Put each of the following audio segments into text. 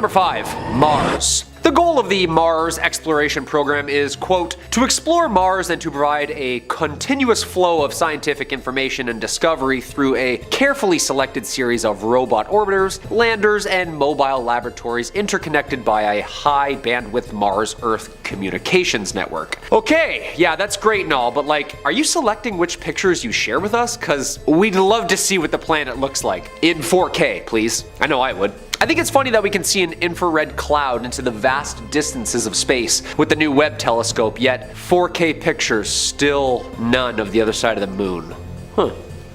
Number 5. Mars. The goal of the Mars exploration program is, quote, to explore Mars and to provide a continuous flow of scientific information and discovery through a carefully selected series of robot orbiters, landers, and mobile laboratories interconnected by a high bandwidth Mars-Earth communications network. Okay, yeah, that's great and all, but like, are you selecting which pictures you share with us? Cause we'd love to see what the planet looks like. In 4K, please. I know I would. I think it's funny that we can see an infrared cloud into the vast distances of space with the new Webb telescope, yet 4K pictures, still none of the other side of the moon. Huh,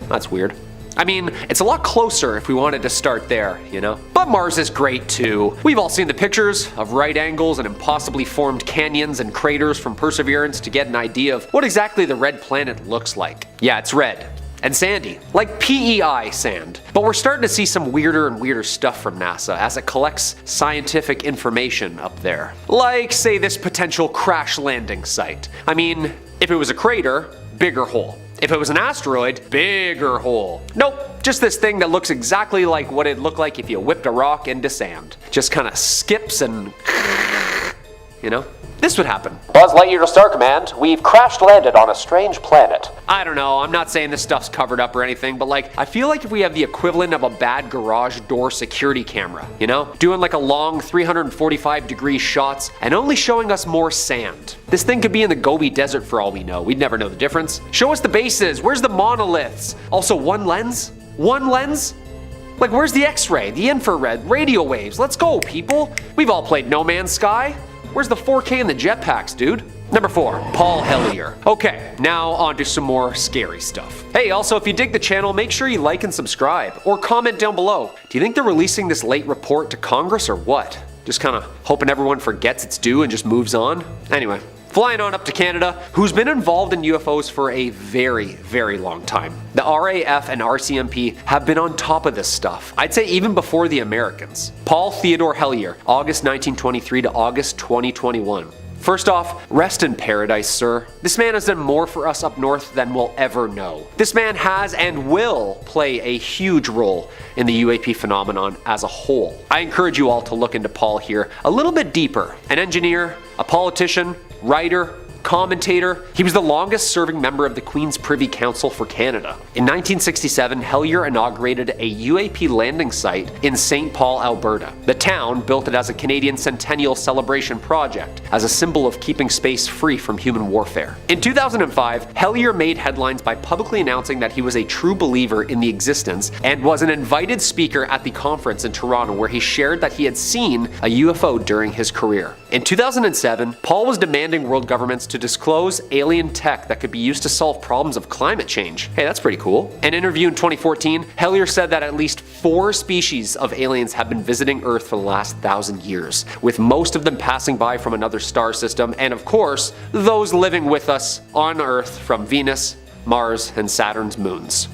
that's weird. I mean, it's a lot closer if we wanted to start there, you know? But Mars is great too. We've all seen the pictures of right angles and impossibly formed canyons and craters from Perseverance to get an idea of what exactly the red planet looks like. Yeah, it's red. And sandy, like PEI sand. But we're starting to see some weirder and weirder stuff from NASA as it collects scientific information up there. Like, say, this potential crash landing site. I mean, if it was a crater, bigger hole. If it was an asteroid, bigger hole. Nope, just this thing that looks exactly like what it'd look like if you whipped a rock into sand. Just kind of skips and, you know? This would happen. Buzz Lightyear to Star Command, we've crash landed on a strange planet. I don't know, I'm not saying this stuff's covered up or anything, but like, I feel like if we have the equivalent of a bad garage door security camera, you know? Doing like a long 345-degree shots and only showing us more sand. This thing could be in the Gobi Desert for all we know, we'd never know the difference. Show us the bases, where's the monoliths? Also, one lens? One lens? Like, where's the X-ray, the infrared, radio waves? Let's go, people. We've all played No Man's Sky. Where's the 4K and the jetpacks, dude? Number 4, Paul Hellyer. Okay, now on to some more scary stuff. Hey, also, if you dig the channel, make sure you like and subscribe, or comment down below. Do you think they're releasing this late report to Congress or what? Just kinda hoping everyone forgets it's due and just moves on? Anyway. Flying on up to Canada, who's been involved in UFOs for a very, very long time. The RAF and RCMP have been on top of this stuff. I'd say even before the Americans. Paul Theodore Hellyer, August 1923 to August 2021. First off, rest in paradise, sir. This man has done more for us up north than we'll ever know. This man has and will play a huge role in the UAP phenomenon as a whole. I encourage you all to look into Paul here a little bit deeper. An engineer, a politician, writer, commentator. He was the longest serving member of the Queen's Privy Council for Canada. In 1967, Hellyer inaugurated a UAP landing site in St. Paul, Alberta. The town built it as a Canadian Centennial Celebration project, as a symbol of keeping space free from human warfare. In 2005, Hellyer made headlines by publicly announcing that he was a true believer in the existence and was an invited speaker at the conference in Toronto where he shared that he had seen a UFO during his career. In 2007, Paul was demanding world governments to disclose alien tech that could be used to solve problems of climate change. Hey, that's pretty cool. In an interview in 2014, Hellyer said that at least 4 species of aliens have been visiting Earth for the last 1,000 years, with most of them passing by from another star system, and of course, those living with us on Earth from Venus, Mars, and Saturn's moons.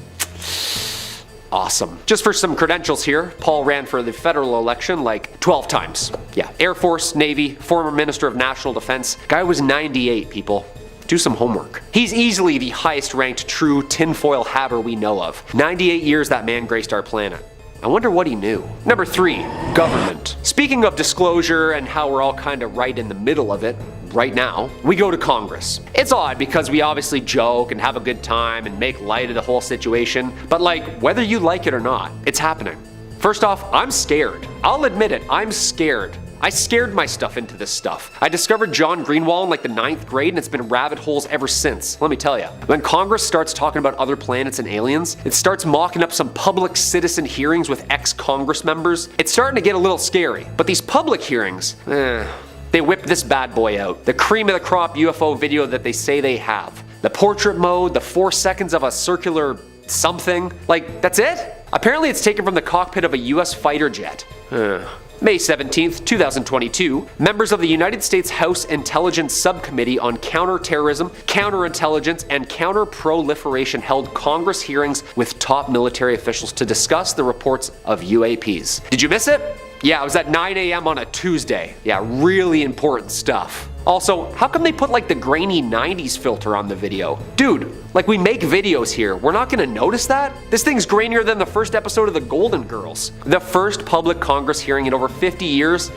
Awesome. Just for some credentials here, Paul ran for the federal election like 12 times. Yeah, Air Force, Navy, former Minister of National Defense. Guy was 98, people. Do some homework. He's easily the highest ranked true tinfoil hatter we know of. 98 years that man graced our planet. I wonder what he knew. Number 3, government. Speaking of disclosure and how we're all kind of right in the middle of it, right now, we go to Congress. It's odd because we obviously joke and have a good time and make light of the whole situation, but like, whether you like it or not, it's happening. First off, I'm scared. I'll admit it, I'm scared. I scared my stuff into this stuff. I discovered John Greenwald in like the 9th grade and it's been rabbit holes ever since, let me tell you. When Congress starts talking about other planets and aliens, it starts mocking up some public citizen hearings with ex-Congress members. It's starting to get a little scary, but these public hearings, they whip this bad boy out. The cream of the crop UFO video that they say they have. The portrait mode, the 4 seconds of a circular something. Like, that's it? Apparently it's taken from the cockpit of a US fighter jet. May 17th, 2022, members of the United States House Intelligence Subcommittee on Counterterrorism, Counterintelligence, and Counter-Proliferation held Congress hearings with top military officials to discuss the reports of UAPs. Did you miss it? Yeah, it was at 9 a.m. on a Tuesday. Yeah, really important stuff. Also, how come they put like the grainy 90s filter on the video? Dude, like we make videos here, we're not gonna notice that? This thing's grainier than the first episode of The Golden Girls. The first public Congress hearing in over 50 years,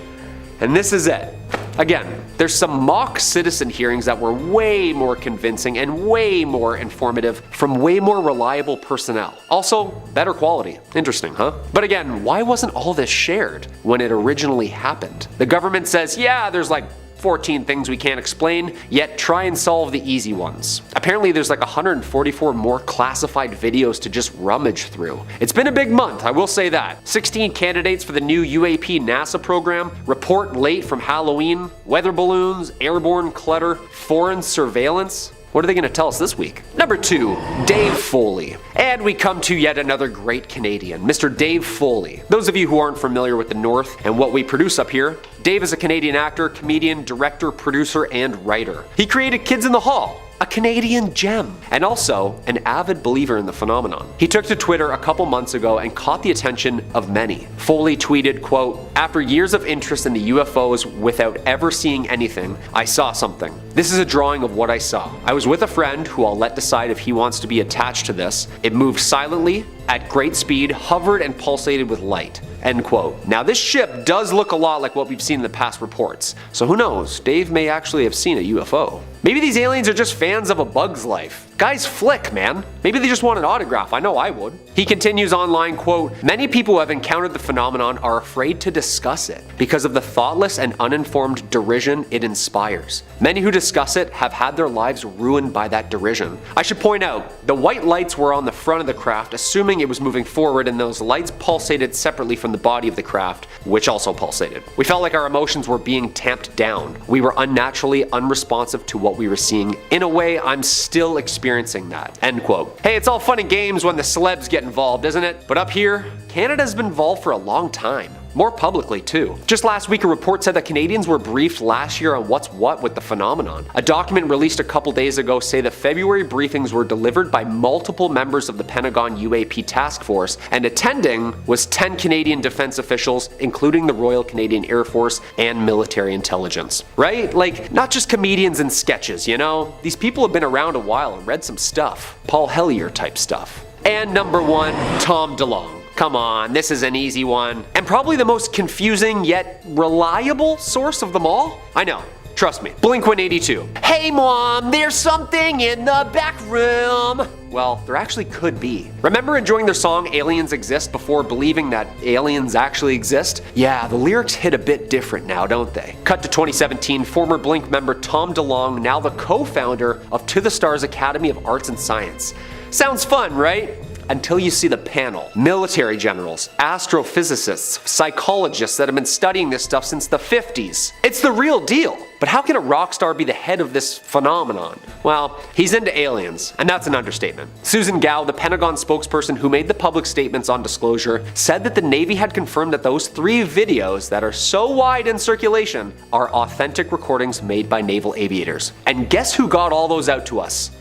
and this is it. Again, there's some mock citizen hearings that were way more convincing and way more informative from way more reliable personnel. Also, better quality. Interesting, huh? But again, why wasn't all this shared when it originally happened? The government says, yeah, there's like 14 things we can't explain, yet try and solve the easy ones. Apparently there's like 144 more classified videos to just rummage through. It's been a big month, I will say that. 16 candidates for the new UAP NASA program, report late from Halloween, weather balloons, airborne clutter, foreign surveillance. What are they going to tell us this week? Number 2, Dave Foley. And we come to yet another great Canadian, Mr. Dave Foley. Those of you who aren't familiar with the North and what we produce up here, Dave is a Canadian actor, comedian, director, producer, and writer. He created Kids in the Hall, a Canadian gem, and also an avid believer in the phenomenon. He took to Twitter a couple months ago and caught the attention of many. Foley tweeted, quote, "After years of interest in the UFOs without ever seeing anything, I saw something. This is a drawing of what I saw. I was with a friend who I'll let decide if he wants to be attached to this. It moved silently, at great speed, hovered and pulsated with light." End quote. Now this ship does look a lot like what we've seen in the past reports, so who knows, Dave may actually have seen a UFO. Maybe these aliens are just fans of A Bug's Life. Guys flick, man. Maybe they just want an autograph, I know I would. He continues online, quote, "Many people who have encountered the phenomenon are afraid to discuss it because of the thoughtless and uninformed derision it inspires. Many who discuss it have had their lives ruined by that derision." I should point out, the white lights were on the front of the craft, assuming it was moving forward, and those lights pulsated separately from the body of the craft, which also pulsated. We felt like our emotions were being tamped down. We were unnaturally unresponsive to what we were seeing. In a way, I'm still experiencing that. End quote. Hey, it's all fun and games when the celebs get involved, isn't it? But up here, Canada's been involved for a long time. More publicly, too. Just last week, a report said that Canadians were briefed last year on what's what with the phenomenon. A document released a couple days ago say the February briefings were delivered by multiple members of the Pentagon UAP task force, and attending was 10 Canadian defense officials, including the Royal Canadian Air Force and military intelligence. Right? Like, not just comedians and sketches, you know? These people have been around a while and read some stuff. Paul Hellyer type stuff. And number 1, Tom DeLonge. Come on, this is an easy one. And probably the most confusing yet reliable source of them all? I know, trust me. Blink-182. "Hey mom, there's something in the back room." Well, there actually could be. Remember enjoying their song Aliens Exist before believing that aliens actually exist? Yeah, the lyrics hit a bit different now, don't they? Cut to 2017, former Blink member Tom DeLonge, now the co-founder of To the Stars Academy of Arts and Science. Sounds fun, right? Until you see the panel. Military generals, astrophysicists, psychologists that have been studying this stuff since the 50s. It's the real deal. But how can a rock star be the head of this phenomenon? Well, he's into aliens, and that's an understatement. Susan Gao, the Pentagon spokesperson who made the public statements on disclosure, said that the Navy had confirmed that those 3 videos that are so wide in circulation are authentic recordings made by naval aviators. And guess who got all those out to us?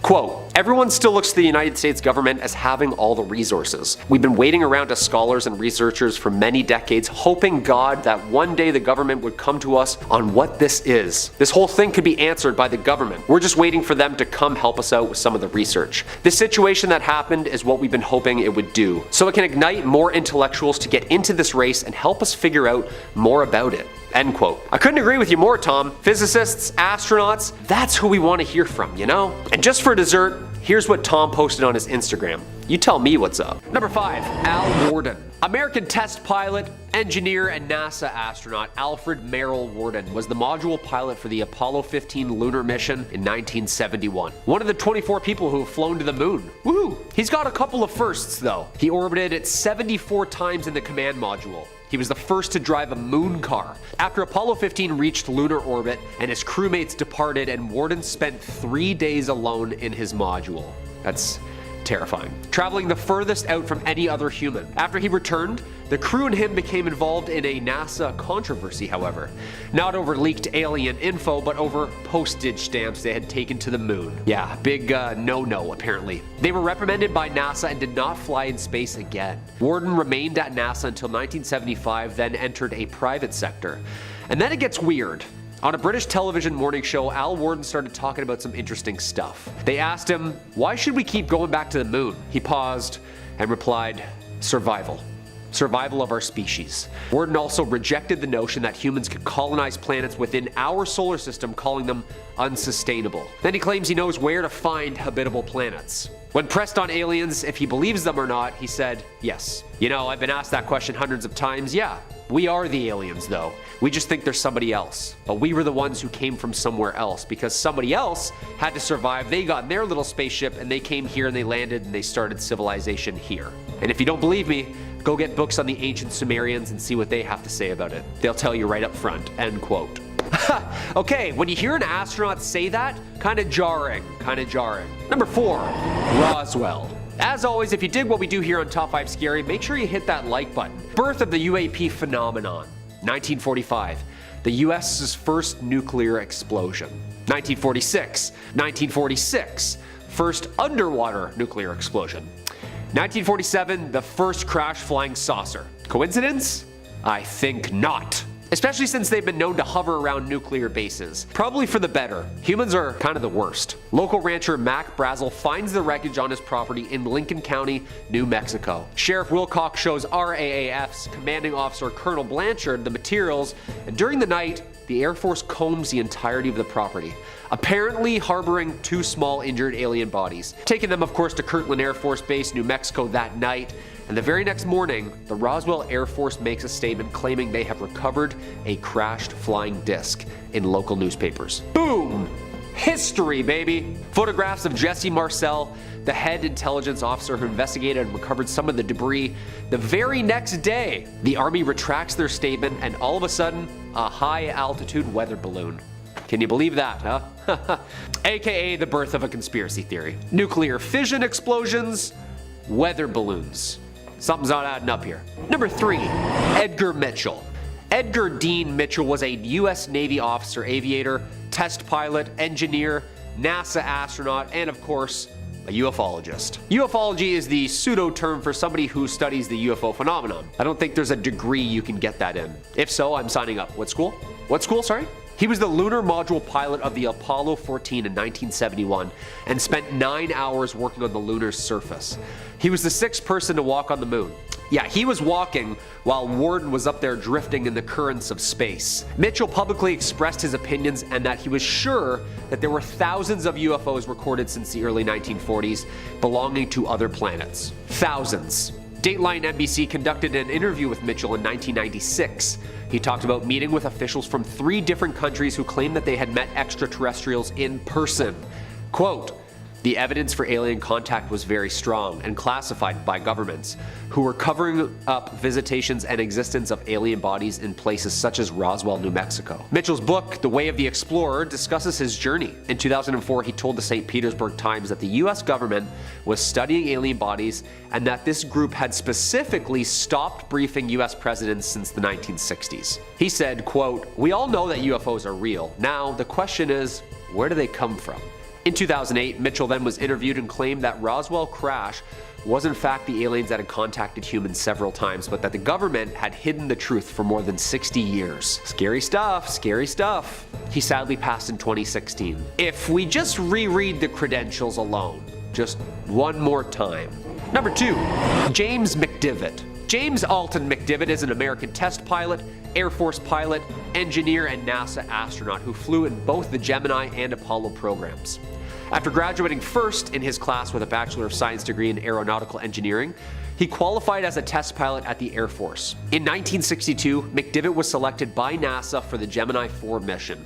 Quote, "Everyone still looks to the United States government as having all the resources. We've been waiting around as scholars and researchers for many decades, hoping God that one day the government would come to us on what this is. This whole thing could be answered by the government. We're just waiting for them to come help us out with some of the research. This situation that happened is what we've been hoping it would do, so it can ignite more intellectuals to get into this race and help us figure out more about it." End quote. I couldn't agree with you more, Tom. Physicists, astronauts, that's who we want to hear from, you know? And just for dessert, here's what Tom posted on his Instagram. You tell me what's up. Number 5, Al Worden. American test pilot, engineer, and NASA astronaut Alfred Merrill Worden was the module pilot for the Apollo 15 lunar mission in 1971. One of the 24 people who have flown to the moon. Woohoo! He's got a couple of firsts, though. He orbited it 74 times in the command module. He was the first to drive a moon car. After Apollo 15 reached lunar orbit and his crewmates departed, and Worden spent 3 days alone in his module. That's terrifying. Traveling the furthest out from any other human. After he returned, the crew and him became involved in a NASA controversy, however. Not over leaked alien info, but over postage stamps they had taken to the moon. Yeah, big no-no apparently. They were reprimanded by NASA and did not fly in space again. Worden remained at NASA until 1975, then entered a private sector. And then it gets weird. On a British television morning show, Al Worden started talking about some interesting stuff. They asked him, why should we keep going back to the moon? He paused and replied, survival. Survival of our species. Worden also rejected the notion that humans could colonize planets within our solar system, calling them unsustainable. Then he claims he knows where to find habitable planets. When pressed on aliens if he believes them or not, he said, yes. You know, I've been asked that question hundreds of times. Yeah, we are the aliens though. We just think there's somebody else. But we were the ones who came from somewhere else because somebody else had to survive. They got in their little spaceship and they came here and they landed and they started civilization here. And if you don't believe me, go get books on the ancient Sumerians and see what they have to say about it. They'll tell you right up front, end quote. Okay, when you hear an astronaut say that, kinda jarring. Number 4, Roswell. As always, if you dig what we do here on Top 5 Scary, make sure you hit that like button. Birth of the UAP phenomenon. 1945, the US's first nuclear explosion. 1946, first underwater nuclear explosion. 1947, the first crash flying saucer. Coincidence? I think not. Especially since they've been known to hover around nuclear bases. Probably for the better. Humans are kind of the worst. Local rancher Mac Brazel finds the wreckage on his property in Lincoln County, New Mexico. Sheriff Wilcox shows RAAF's commanding officer Colonel Blanchard the materials, and during the night, the Air Force combs the entirety of the property, apparently harboring 2 small injured alien bodies. Taking them, of course, to Kirtland Air Force Base, New Mexico that night. And the very next morning, the Roswell Air Force makes a statement claiming they have recovered a crashed flying disc in local newspapers. Boom! History, baby! Photographs of Jesse Marcel, the head intelligence officer who investigated and recovered some of the debris. The very next day, the Army retracts their statement and all of a sudden, a high-altitude weather balloon. Can you believe that, huh? AKA the birth of a conspiracy theory. Nuclear fission explosions, weather balloons. Something's not adding up here. Number 3, Edgar Mitchell. Edgar Dean Mitchell was a U.S. Navy officer, aviator, test pilot, engineer, NASA astronaut, and of course, a ufologist. Ufology is the pseudo term for somebody who studies the UFO phenomenon. I don't think there's a degree you can get that in. If so, I'm signing up. What school? What school, sorry? He was the lunar module pilot of the Apollo 14 in 1971 and spent 9 hours working on the lunar surface. He was the 6th person to walk on the moon. Yeah, he was walking while Worden was up there drifting in the currents of space. Mitchell publicly expressed his opinions and that he was sure that there were thousands of UFOs recorded since the early 1940s belonging to other planets. Thousands. Dateline NBC conducted an interview with Mitchell in 1996. He talked about meeting with officials from 3 different countries who claimed that they had met extraterrestrials in person. Quote, the evidence for alien contact was very strong and classified by governments, who were covering up visitations and existence of alien bodies in places such as Roswell, New Mexico. Mitchell's book, The Way of the Explorer, discusses his journey. In 2004, he told the St. Petersburg Times that the US government was studying alien bodies and that this group had specifically stopped briefing US presidents since the 1960s. He said, quote, we all know that UFOs are real. Now, the question is, where do they come from? In 2008, Mitchell then was interviewed and claimed that Roswell crash was in fact the aliens that had contacted humans several times, but that the government had hidden the truth for more than 60 years. Scary stuff, scary stuff. He sadly passed in 2016. If we just reread the credentials alone, just one more time. Number 2, James McDivitt. James Alton McDivitt is an American test pilot, Air Force pilot, engineer, and NASA astronaut who flew in both the Gemini and Apollo programs. After graduating first in his class with a Bachelor of Science degree in Aeronautical Engineering, he qualified as a test pilot at the Air Force. In 1962, McDivitt was selected by NASA for the Gemini 4 mission.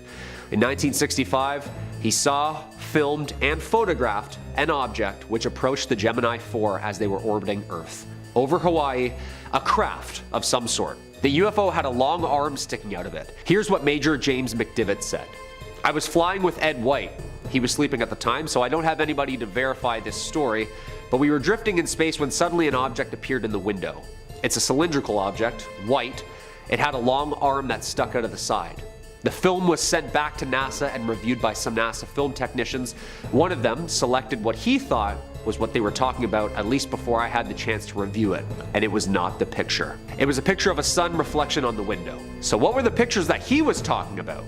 In 1965, he saw, filmed, and photographed an object which approached the Gemini 4 as they were orbiting Earth. Over Hawaii, a craft of some sort. The UFO had a long arm sticking out of it. Here's what Major James McDivitt said. I was flying with Ed White. He was sleeping at the time, so I don't have anybody to verify this story, but we were drifting in space when suddenly an object appeared in the window. It's a cylindrical object, white. It had a long arm that stuck out of the side. The film was sent back to NASA and reviewed by some NASA film technicians. One of them selected what he thought was what they were talking about, at least before I had the chance to review it. And it was not the picture. It was a picture of a sun reflection on the window. So what were the pictures that he was talking about?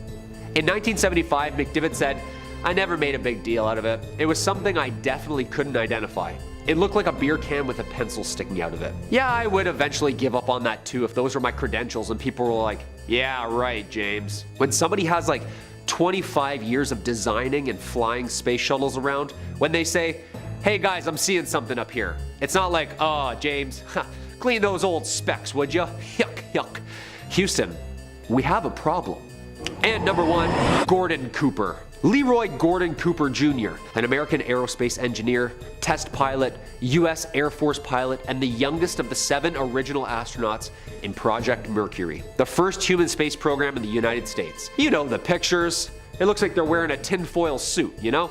In 1975, McDivitt said, "I never made a big deal out of it. It was something I definitely couldn't identify. It looked like a beer can with a pencil sticking out of it." Yeah, I would eventually give up on that too if those were my credentials and people were like, "Yeah, right, James." When somebody has like 25 years of designing and flying space shuttles around, when they say, "Hey guys, I'm seeing something up here," it's not like, "Oh, James, clean those old specs, would you? Yuck, yuck." Houston, we have a problem. And number 1, Gordon Cooper. Leroy Gordon Cooper Jr., an American aerospace engineer, test pilot, U.S. Air Force pilot, and the youngest of the 7 original astronauts in Project Mercury, the first human space program in the United States. You know the pictures. It looks like they're wearing a tinfoil suit, you know?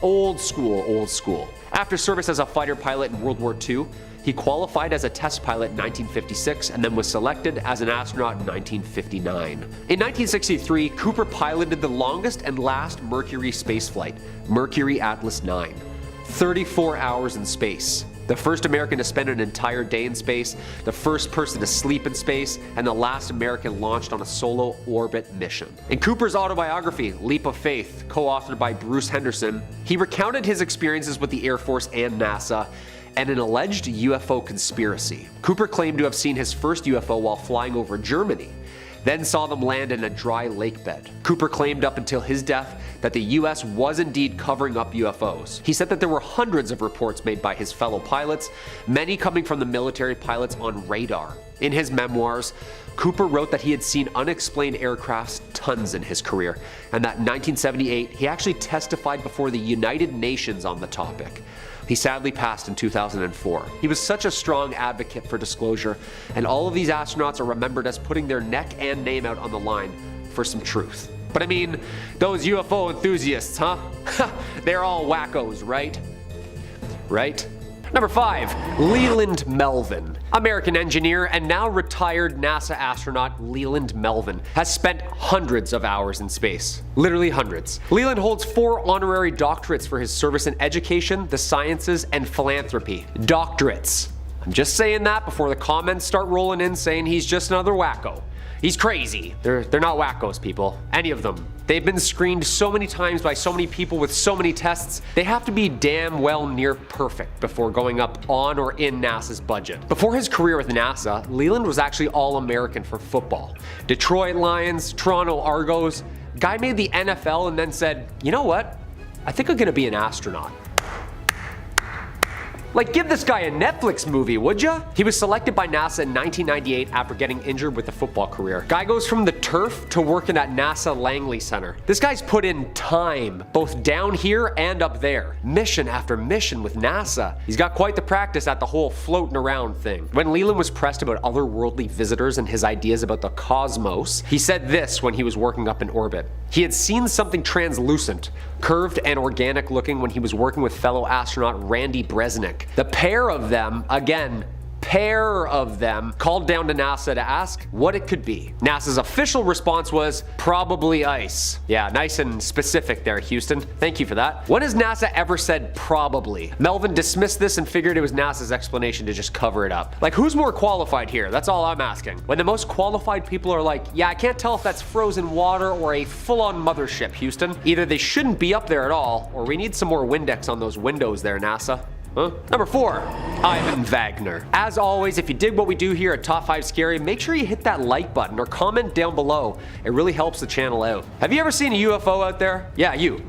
Old school, old school. After service as a fighter pilot in World War II, he qualified as a test pilot in 1956 and then was selected as an astronaut in 1959. In 1963, Cooper piloted the longest and last Mercury spaceflight, Mercury Atlas 9. 34 hours in space. The first American to spend an entire day in space, the first person to sleep in space, and the last American launched on a solo orbit mission. In Cooper's autobiography, Leap of Faith, co-authored by Bruce Henderson, he recounted his experiences with the Air Force and NASA and an alleged UFO conspiracy. Cooper claimed to have seen his first UFO while flying over Germany, then saw them land in a dry lake bed. Cooper claimed up until his death that the US was indeed covering up UFOs. He said that there were hundreds of reports made by his fellow pilots, many coming from the military pilots on radar. In his memoirs, Cooper wrote that he had seen unexplained aircrafts tons in his career, and that in 1978 he actually testified before the United Nations on the topic. He sadly passed in 2004. He was such a strong advocate for disclosure, and all of these astronauts are remembered as putting their neck and name out on the line for some truth. But I mean, those UFO enthusiasts, huh? They're all wackos, right? Right? Number 5, Leland Melvin. American engineer and now retired NASA astronaut Leland Melvin has spent hundreds of hours in space. Literally hundreds. Leland holds 4 honorary doctorates for his service in education, the sciences, and philanthropy. Doctorates. I'm just saying that before the comments start rolling in saying he's just another wacko. He's crazy. They're not wackos, people. Any of them. They've been screened so many times by so many people with so many tests, they have to be damn well near perfect before going up on or in NASA's budget. Before his career with NASA, Leland was actually All-American for football. Detroit Lions, Toronto Argos. Guy made the NFL and then said, "You know what? I think I'm gonna be an astronaut." Like, give this guy a Netflix movie, would ya? He was selected by NASA in 1998 after getting injured with a football career. Guy goes from the turf to working at NASA Langley Center. This guy's put in time, both down here and up there. Mission after mission with NASA. He's got quite the practice at the whole floating around thing. When Leland was pressed about otherworldly visitors and his ideas about the cosmos, he said this when he was working up in orbit. He had seen something translucent, curved and organic looking when he was working with fellow astronaut Randy Bresnik. The pair of them, called down to NASA to ask what it could be. NASA's official response was, "Probably ice." Yeah, nice and specific there, Houston. Thank you for that. When has NASA ever said probably? Melvin dismissed this and figured it was NASA's explanation to just cover it up. Like, who's more qualified here? That's all I'm asking. When the most qualified people are like, "Yeah, I can't tell if that's frozen water or a full-on mothership, Houston. Either they shouldn't be up there at all, or we need some more Windex on those windows there, NASA." Huh? Number 4, Ivan Wagner. As always, if you dig what we do here at Top 5 Scary, make sure you hit that like button or comment down below. It really helps the channel out. Have you ever seen a UFO out there? Yeah, you.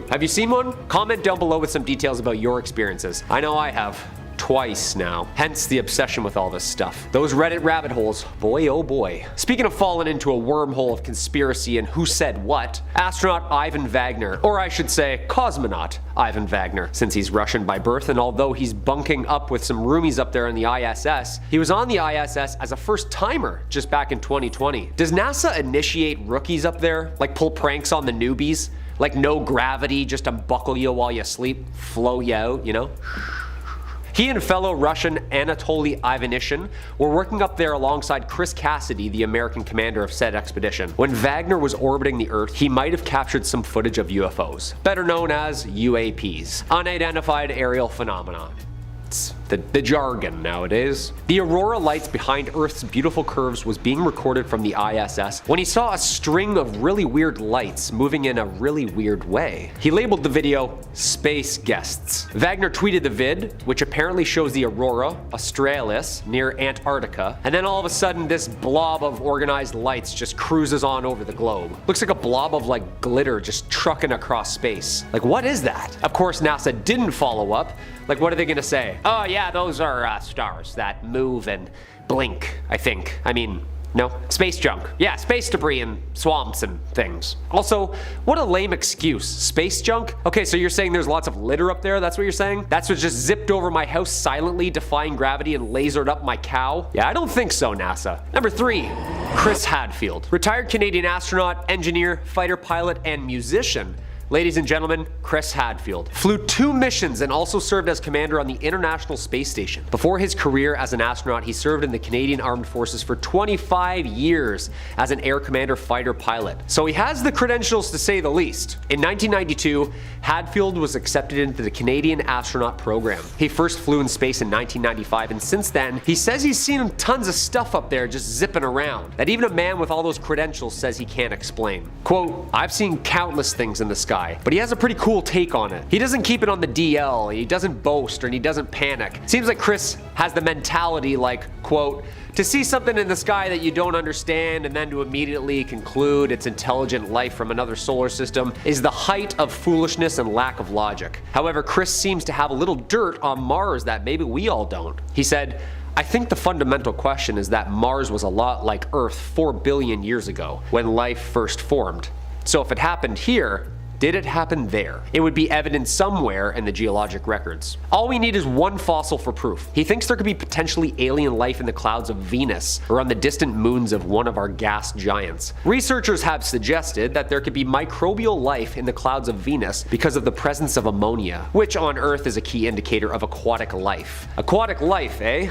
Have you seen one? Comment down below with some details about your experiences. I know I have. Twice now. Hence the obsession with all this stuff. Those Reddit rabbit holes, boy oh boy. Speaking of falling into a wormhole of conspiracy and who said what, astronaut Ivan Wagner, or I should say cosmonaut Ivan Wagner, since he's Russian by birth, and although he's bunking up with some roomies up there in the ISS, he was on the ISS as a first timer just back in 2020. Does NASA initiate rookies up there? Like pull pranks on the newbies? Like no gravity, just unbuckle you while you sleep, flow you out, you know? He and fellow Russian Anatoly Ivanishin were working up there alongside Chris Cassidy, the American commander of said expedition. When Wagner was orbiting the Earth, he might have captured some footage of UFOs, better known as UAPs, unidentified aerial phenomena. It's the jargon nowadays. The aurora lights behind Earth's beautiful curves was being recorded from the ISS when he saw a string of really weird lights moving in a really weird way. He labeled the video Space Guests. Wagner tweeted the vid, which apparently shows the aurora australis near Antarctica, and then all of a sudden this blob of organized lights just cruises on over the globe. Looks like a blob of like glitter just trucking across space. Like, what is that? Of course, NASA didn't follow up. Like, what are they gonna say? Oh yeah, those are stars that move and blink, I think. I mean, no? Space junk. Yeah, space debris and swamps and things. Also, what a lame excuse. Space junk? Okay, so you're saying there's lots of litter up there? That's what you're saying? That's what just zipped over my house silently, defying gravity and lasered up my cow? Yeah, I don't think so, NASA. Number 3. Chris Hadfield. Retired Canadian astronaut, engineer, fighter pilot, and musician. Ladies and gentlemen, Chris Hadfield flew 2 missions and also served as commander on the International Space Station. Before his career as an astronaut, he served in the Canadian Armed Forces for 25 years as an air commander fighter pilot. So he has the credentials to say the least. In 1992, Hadfield was accepted into the Canadian astronaut program. He first flew in space in 1995, and since then, he says he's seen tons of stuff up there just zipping around that even a man with all those credentials says he can't explain. Quote, I've seen countless things in the sky, but he has a pretty cool take on it. He doesn't keep it on the DL, he doesn't boast, and he doesn't panic. Seems like Chris has the mentality like, quote, to see something in the sky that you don't understand and then to immediately conclude it's intelligent life from another solar system is the height of foolishness and lack of logic. However, Chris seems to have a little dirt on Mars that maybe we all don't. He said, I think the fundamental question is that Mars was a lot like Earth 4 billion years ago, when life first formed. So if it happened here, did it happen there? It would be evident somewhere in the geologic records. All we need is one fossil for proof. He thinks there could be potentially alien life in the clouds of Venus or on the distant moons of one of our gas giants. Researchers have suggested that there could be microbial life in the clouds of Venus because of the presence of ammonia, which on Earth is a key indicator of aquatic life. Aquatic life, eh?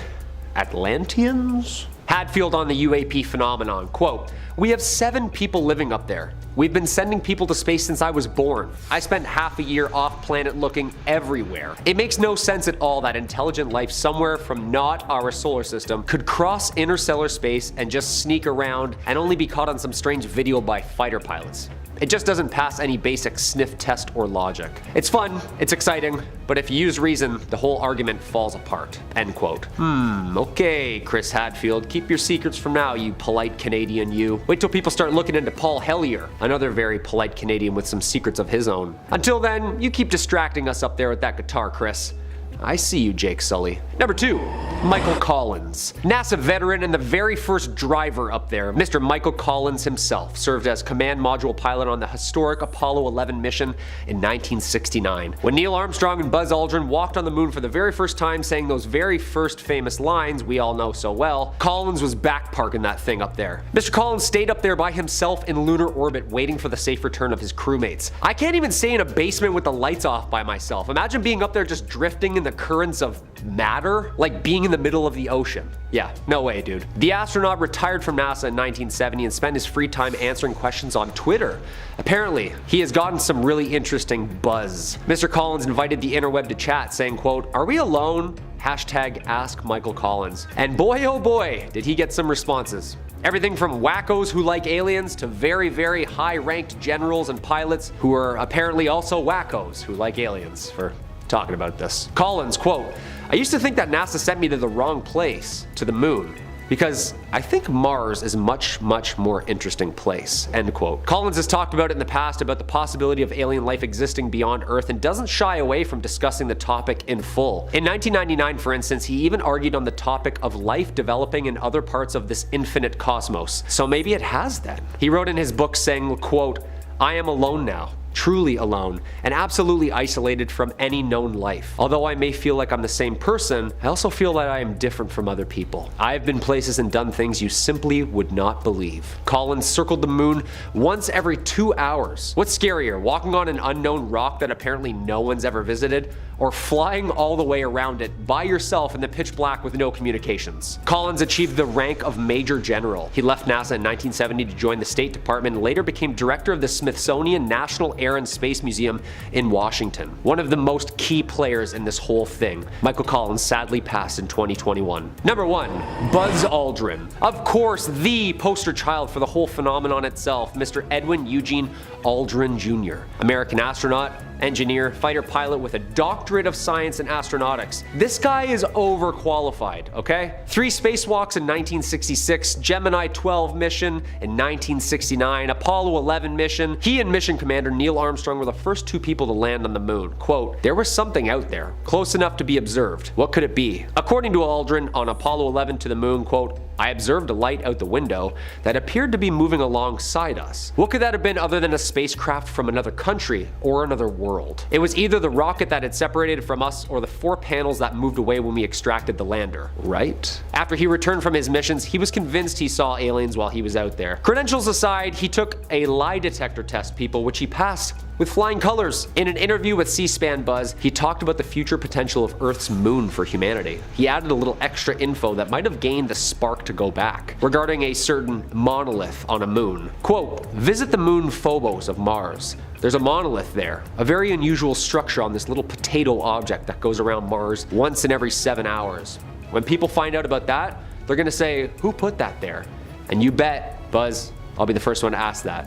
Atlanteans? Hadfield on the UAP phenomenon, quote, we have 7 people living up there. We've been sending people to space since I was born. I spent half a year off planet looking everywhere. It makes no sense at all that intelligent life somewhere from not our solar system could cross interstellar space and just sneak around and only be caught on some strange video by fighter pilots. It just doesn't pass any basic sniff test or logic. It's fun, it's exciting, but if you use reason, the whole argument falls apart. End quote. Okay, Chris Hadfield, keep your secrets from now, you polite Canadian you. Wait till people start looking into Paul Hellyer, another very polite Canadian with some secrets of his own. Until then, you keep distracting us up there with that guitar, Chris. I see you, Jake Sully. Number 2, Michael Collins. NASA veteran and the very first driver up there, Mr. Michael Collins himself, served as command module pilot on the historic Apollo 11 mission in 1969. When Neil Armstrong and Buzz Aldrin walked on the moon for the very first time, saying those very first famous lines we all know so well, Collins was back parking that thing up there. Mr. Collins stayed up there by himself in lunar orbit waiting for the safe return of his crewmates. I can't even stay in a basement with the lights off by myself. Imagine being up there just drifting in the currents of matter, like being in the middle of the ocean. Yeah, no way, dude. The astronaut retired from NASA in 1970 and spent his free time answering questions on Twitter. Apparently, he has gotten some really interesting buzz. Mr. Collins invited the interweb to chat, saying, quote, are we alone? Hashtag Ask Michael Collins. And boy, oh boy, did he get some responses. Everything from wackos who like aliens to very, very high-ranked generals and pilots who are apparently also wackos who like aliens for talking about this. Collins, quote, I used to think that NASA sent me to the wrong place, to the moon, because I think Mars is a much more interesting place, end quote. Collins has talked about it in the past about the possibility of alien life existing beyond Earth and doesn't shy away from discussing the topic in full. In 1999, for instance, he even argued on the topic of life developing in other parts of this infinite cosmos. So maybe it has then. He wrote in his book saying, quote, I am alone now. Truly alone, and absolutely isolated from any known life. Although I may feel like I'm the same person, I also feel that I am different from other people. I have been places and done things you simply would not believe. Collins circled the moon once every 2 hours. What's scarier, walking on an unknown rock that apparently no one's ever visited, or flying all the way around it by yourself in the pitch black with no communications. Collins achieved the rank of Major General. He left NASA in 1970 to join the State Department and later became director of the Smithsonian National Air and Space Museum in Washington. One of the most key players in this whole thing. Michael Collins sadly passed in 2021. Number 1. Buzz Aldrin. Of course, the poster child for the whole phenomenon itself, Mr. Edwin Eugene Aldrin Jr. American astronaut, engineer, fighter pilot with a doctorate of science in astronautics. This guy is overqualified, okay? 3 spacewalks in 1966, Gemini 12 mission in 1969, Apollo 11 mission. He and mission commander Neil Armstrong were the first 2 people to land on the moon. Quote, "There was something out there, close enough to be observed. What could it be?" According to Aldrin, on Apollo 11 to the moon, quote, "I observed a light out the window that appeared to be moving alongside us. What could that have been other than a spacecraft from another country or another world? It was either the rocket that had separated from us or the 4 panels that moved away when we extracted the lander, right?" After he returned from his missions, he was convinced he saw aliens while he was out there. Credentials aside, he took a lie detector test, people, which he passed with flying colors. In an interview with C-SPAN Buzz, he talked about the future potential of Earth's moon for humanity. He added a little extra info that might have gained the spark to go back, regarding a certain monolith on a moon. Quote, "Visit the moon Phobos of Mars. There's a monolith there, a very unusual structure on this little potato object that goes around Mars once in every 7 hours. When people find out about that, they're gonna say, 'Who put that there?' And you bet, Buzz, I'll be the first one to ask that."